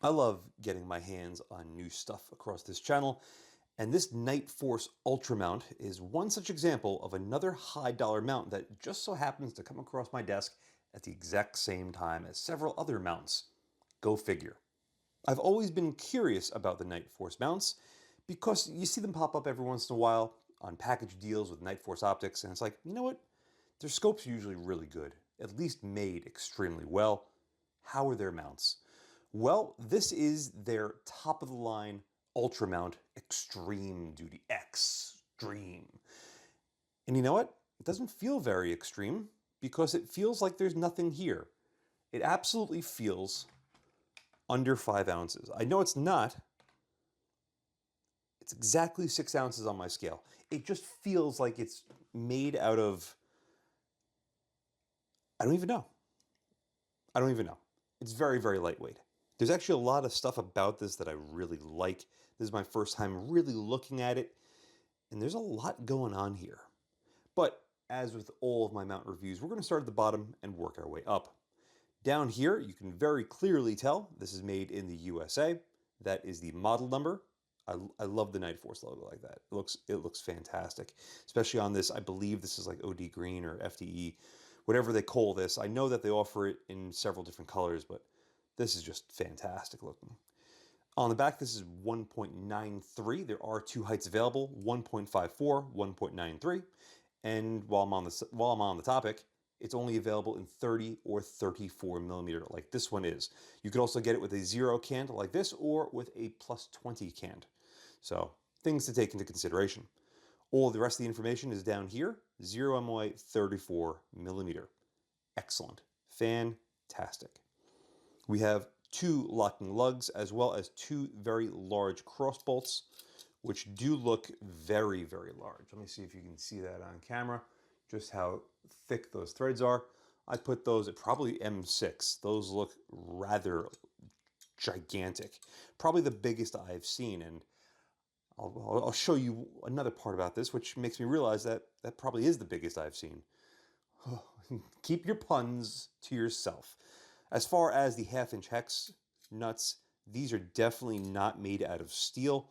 I love getting my hands on new stuff across this channel, and this NightForce UltraMount is one such example of another high dollar mount that just so happens to come across my desk at the exact same time as several other mounts. Go figure. I've always been curious about the NightForce mounts because you see them pop up every once in a while on package deals with NightForce optics, and it's like, you know what? Their scopes are usually really good, at least made extremely well. How are their mounts? Well, this is their top-of-the-line UltraMount Extreme Duty. Extreme. And you know what? It doesn't feel very extreme because it feels like there's nothing here. It absolutely feels under 5 ounces. I know it's not. It's exactly 6 ounces on my scale. It just feels like it's made out of... I don't even know. I don't even know. It's very, very lightweight. There's actually a lot of stuff about this that I really like. This is my first time really looking at it, and there's a lot going on here. But as with all of my mount reviews, we're going to start at the bottom and work our way up. Down here, you can very clearly tell this is made in the USA. That is the model number. I love the NightForce logo like that. It looks fantastic, especially on this. I believe this is like OD green or FDE, whatever they call this. I know that they offer it in several different colors, but this is just fantastic looking. On the back, this is 1.93. There are 2 heights available, 1.54, 1.93. And while I'm on the topic, it's only available in 30 or 34 millimeter, like this one is. You could also get it with a 0 cant like this, or with a +20 cant. So, things to take into consideration. All the rest of the information is down here. 0 MOA, 34 millimeter. Excellent. Fantastic. We have 2 locking lugs, as well as 2 very large cross bolts, which do look very, very large. Let me see if you can see that on camera, just how thick those threads are. I put those at probably M6. Those look rather gigantic. Probably the biggest I've seen, and I'll show you another part about this, which makes me realize that that probably is the biggest I've seen. Keep your puns to yourself. As far as the 1/2-inch hex nuts, these are definitely not made out of steel.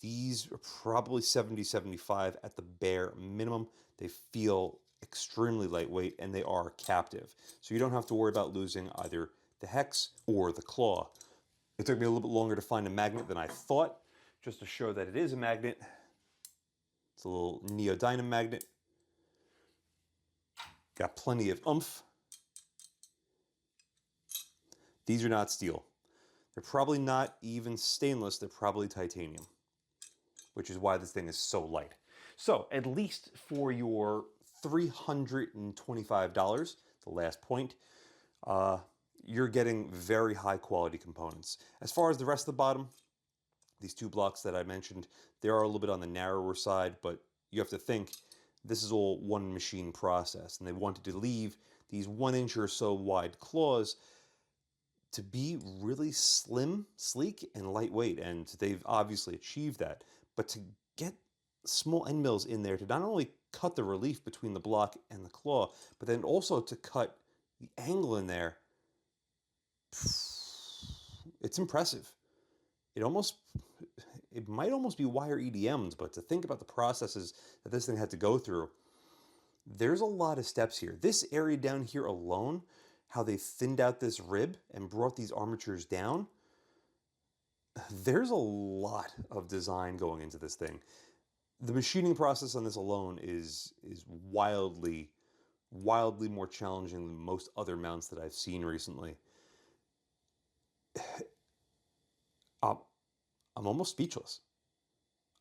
These are probably 70-75 at the bare minimum. They feel extremely lightweight, and they are captive. So you don't have to worry about losing either the hex or the claw. It took me a little bit longer to find a magnet than I thought, just to show that it is a magnet. It's a little neodymium magnet. Got plenty of oomph. These are not steel. They're probably not even stainless. They're probably titanium, which is why this thing is so light. So at least for your $325, the last point, you're getting very high quality components. As far as the rest of the bottom, these 2 blocks that I mentioned, they are a little bit on the narrower side, but you have to think this is all one machine process, and they wanted to leave these 1-inch or so wide claws to be really slim, sleek, and lightweight, and they've obviously achieved that. But to get small end mills in there to not only cut the relief between the block and the claw, but then also to cut the angle in there, it's impressive. It might almost be wire EDMs, but to think about the processes that this thing had to go through, there's a lot of steps here. This area down here alone, how they thinned out this rib and brought these armatures down, there's a lot of design going into this thing. The machining process on this alone is wildly more challenging than most other mounts that I've seen recently. I'm almost speechless.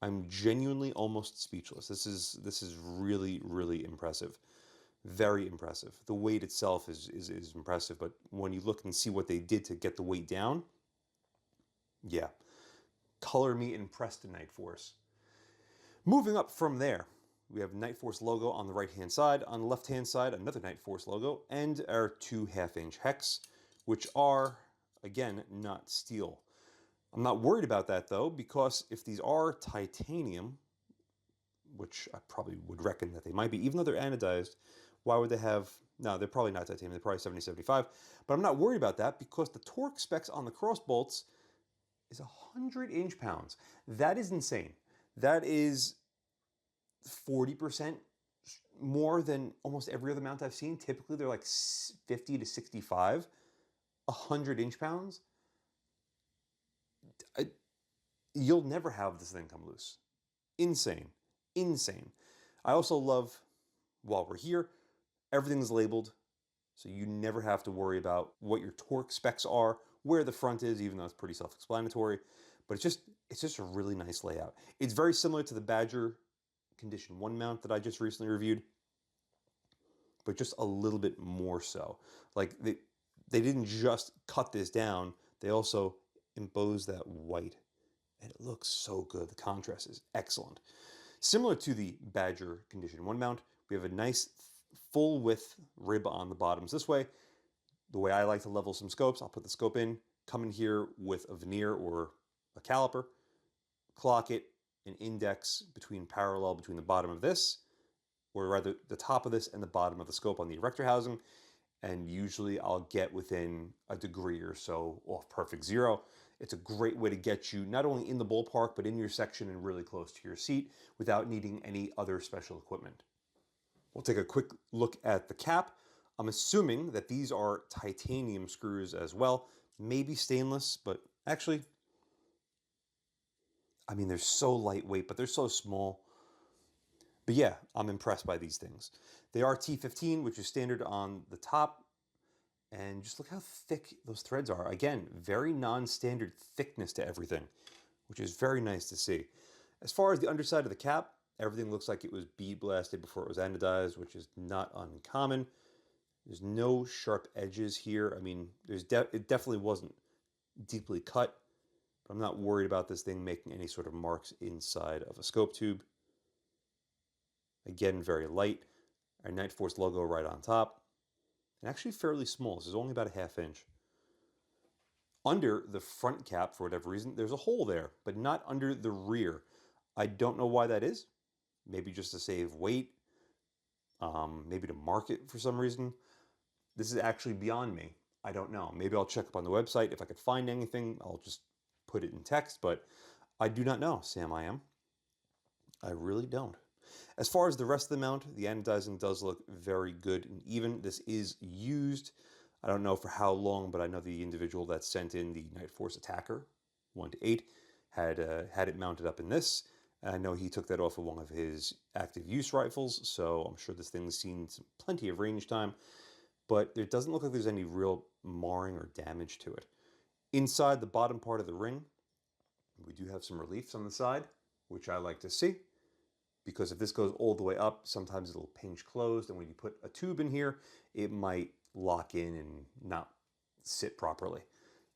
I'm genuinely almost speechless. This is really, really impressive. Very impressive. The weight itself is impressive, but when you look and see what they did to get the weight down, yeah. Color me impressed in NightForce. Moving up from there, we have NightForce logo on the right-hand side. On the left-hand side, another NightForce logo, and our 2 1/2-inch hex, which are, again, not steel. I'm not worried about that, though, because if these are titanium, which I probably would reckon that they might be, even though they're anodized, why would they have... No, they're probably not titanium. They're probably 70-75. But I'm not worried about that because the torque specs on the cross bolts is 100 inch-pounds. That is insane. That is 40% more than almost every other mount I've seen. Typically, they're like 50 to 65. 100 inch-pounds? You'll never have this thing come loose. Insane. Insane. I also love, while we're here, everything's labeled, so you never have to worry about what your torque specs are, where the front is, even though it's pretty self-explanatory. But it's just a really nice layout. It's very similar to the Badger Condition 1 mount that I just recently reviewed, but just a little bit more so. Like they didn't just cut this down, they also imposed that white. And it looks so good. The contrast is excellent. Similar to the Badger Condition 1 mount, we have a nice full width rib on the bottoms this way. The way I like to level some scopes, I'll put the scope in, come in here with a veneer or a caliper, clock it, an index parallel between the bottom of this, or rather the top of this and the bottom of the scope on the erector housing, and usually I'll get within a degree or so off perfect zero. It's a great way to get you not only in the ballpark, but in your section and really close to your seat without needing any other special equipment. We'll take a quick look at the cap. I'm assuming that these are titanium screws as well, maybe stainless, but actually, I mean, they're so lightweight, but they're so small. But yeah, I'm impressed by these things. They are T15, which is standard on the top. And just look how thick those threads are. Again, very non-standard thickness to everything, which is very nice to see. As far as the underside of the cap, everything looks like it was bead blasted before it was anodized, which is not uncommon. There's no sharp edges here. I mean, it definitely wasn't deeply cut, but I'm not worried about this thing making any sort of marks inside of a scope tube. Again, very light. Our NightForce logo right on top. And actually fairly small. This is only about a ½ inch. Under the front cap, for whatever reason, there's a hole there, but not under the rear. I don't know why that is. Maybe just to save weight. Maybe to mark it for some reason. This is actually beyond me. I don't know. Maybe I'll check up on the website. If I could find anything, I'll just put it in text, but I do not know, Sam I am. I really don't. As far as the rest of the mount, the anodizing does look very good and even. This is used. I don't know for how long, but I know the individual that sent in the NightForce Attacker 1-8 had it mounted up in this. I know he took that off of one of his active use rifles, so I'm sure this thing's seen plenty of range time, but it doesn't look like there's any real marring or damage to it. Inside the bottom part of the ring, we do have some reliefs on the side, which I like to see, because if this goes all the way up, sometimes it'll pinch closed, and when you put a tube in here, it might lock in and not sit properly.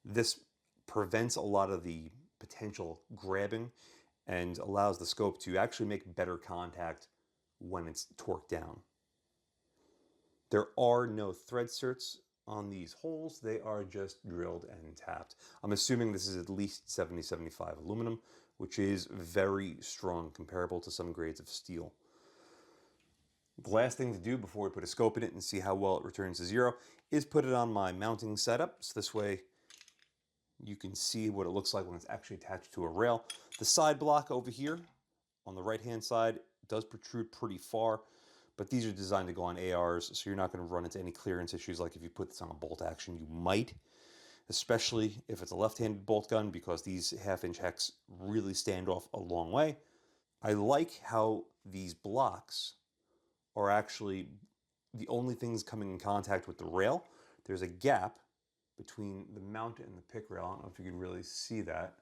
This prevents a lot of the potential grabbing and allows the scope to actually make better contact when it's torqued down. There are no thread certs on these holes. They are just drilled and tapped. I'm assuming this is at least 70-75 aluminum, which is very strong, comparable to some grades of steel. The last thing to do before we put a scope in it and see how well it returns to zero is put it on my mounting setup. So this way you can see what it looks like when it's actually attached to a rail. The side block over here on the right-hand side does protrude pretty far, but these are designed to go on ARs, so you're not going to run into any clearance issues like if you put this on a bolt action. You might, especially if it's a left-handed bolt gun, because these ½ inch hex really stand off a long way. I like how these blocks are actually the only things coming in contact with the rail. There's a gap between the mount and the pick rail. I don't know if you can really see that.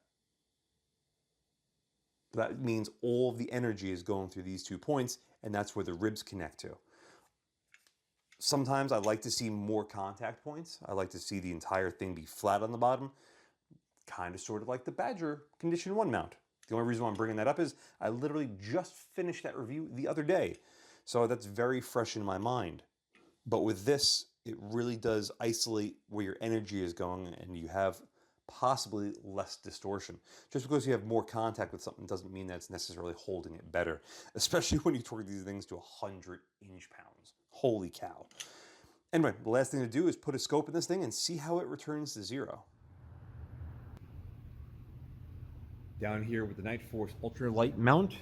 But that means all of the energy is going through these 2 points, and that's where the ribs connect to. Sometimes I like to see more contact points. I like to see the entire thing be flat on the bottom, kind of sort of like the Badger Condition 1 mount. The only reason why I'm bringing that up is I literally just finished that review the other day, so that's very fresh in my mind. But with this, it really does isolate where your energy is going, and you have possibly less distortion. Just because you have more contact with something doesn't mean that it's necessarily holding it better, especially when you torque these things to 100 inch-pounds. Holy cow. Anyway, the last thing to do is put a scope in this thing and see how it returns to zero. Down here with the NightForce UltraMount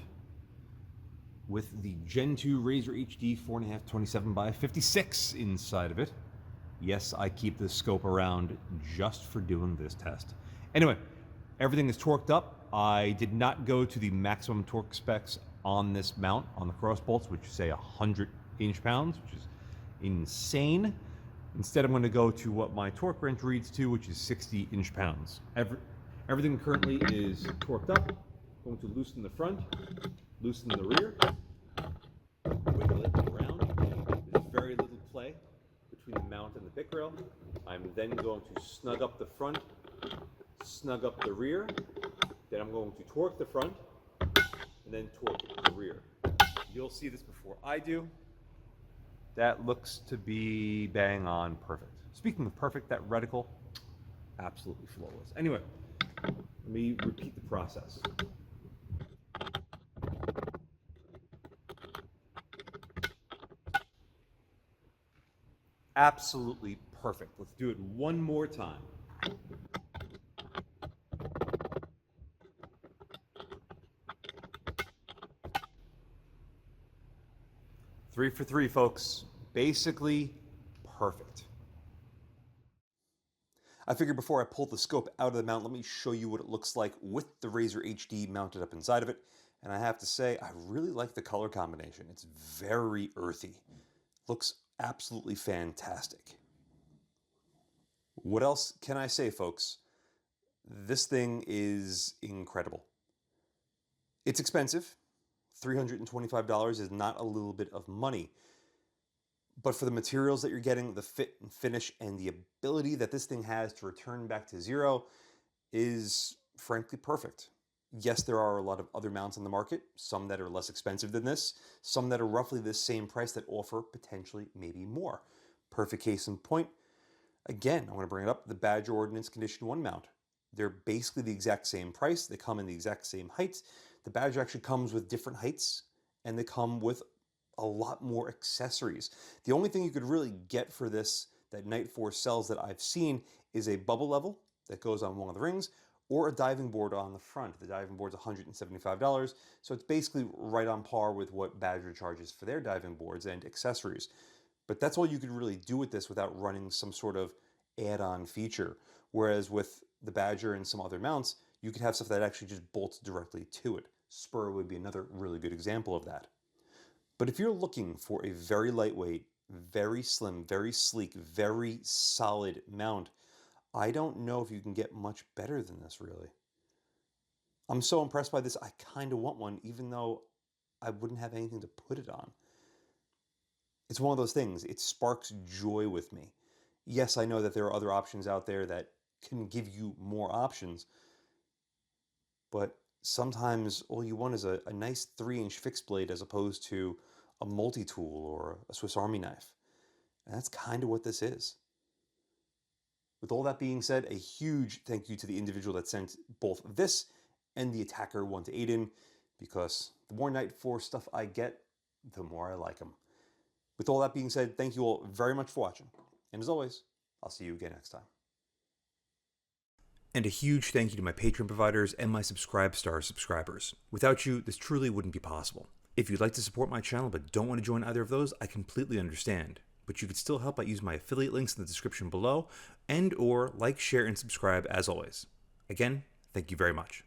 with the Gen 2 Razer HD 4.5 27x56 inside of it. Yes, I keep this scope around just for doing this test. Anyway, everything is torqued up. I did not go to the maximum torque specs on this mount, on the cross bolts, which say 100 inch-pounds, which is insane. Instead, I'm going to go to what my torque wrench reads to, which is 60 inch-pounds. Everything currently is torqued up. I'm going to loosen the front, loosen the rear, wiggle it around. There's very little play between the mount and the pick rail. I'm then going to snug up the front, snug up the rear. Then I'm going to torque the front, and then torque the rear. You'll see this before I do. That looks to be bang on perfect. Speaking of perfect, that reticle, absolutely flawless. Anyway, let me repeat the process. Absolutely perfect. Let's do it one more time. Three for three, folks. Basically perfect. I figured before I pull the scope out of the mount, let me show you what it looks like with the Razer HD mounted up inside of it. And I have to say, I really like the color combination. It's very earthy. Looks absolutely fantastic. What else can I say, folks? This thing is incredible. It's expensive. $325 is not a little bit of money. But for the materials that you're getting, the fit and finish, and the ability that this thing has to return back to zero is frankly perfect. Yes, there are a lot of other mounts on the market, some that are less expensive than this, some that are roughly the same price that offer potentially maybe more. Perfect case in point. Again, I'm going to bring it up, the Badger Ordnance Condition 1 mount. They're basically the exact same price. They come in the exact same heights. The Badger actually comes with different heights, and they come with a lot more accessories. The only thing you could really get for this that NightForce sells that I've seen is a bubble level that goes on one of the rings, or a diving board on the front. The diving board's $175, so it's basically right on par with what Badger charges for their diving boards and accessories. But that's all you could really do with this without running some sort of add-on feature. Whereas with the Badger and some other mounts, you could have stuff that actually just bolts directly to it. Spur would be another really good example of that. But if you're looking for a very lightweight, very slim, very sleek, very solid mount, I don't know if you can get much better than this, really. I'm so impressed by this, I kind of want one, even though I wouldn't have anything to put it on. It's one of those things, it sparks joy with me. Yes, I know that there are other options out there that can give you more options, but sometimes all you want is a nice 3-inch fixed blade as opposed to a multi-tool or a Swiss Army knife. And that's kind of what this is. With all that being said, a huge thank you to the individual that sent both this and the Attacker 1-8 in, because the more NightForce stuff I get, the more I like them. With all that being said, thank you all very much for watching. And as always, I'll see you again next time. And a huge thank you to my Patreon providers and my Subscribe Star subscribers. Without you, this truly wouldn't be possible. If you'd like to support my channel but don't want to join either of those, I completely understand. But you could still help by using my affiliate links in the description below, and or like, share, and subscribe as always. Again, thank you very much.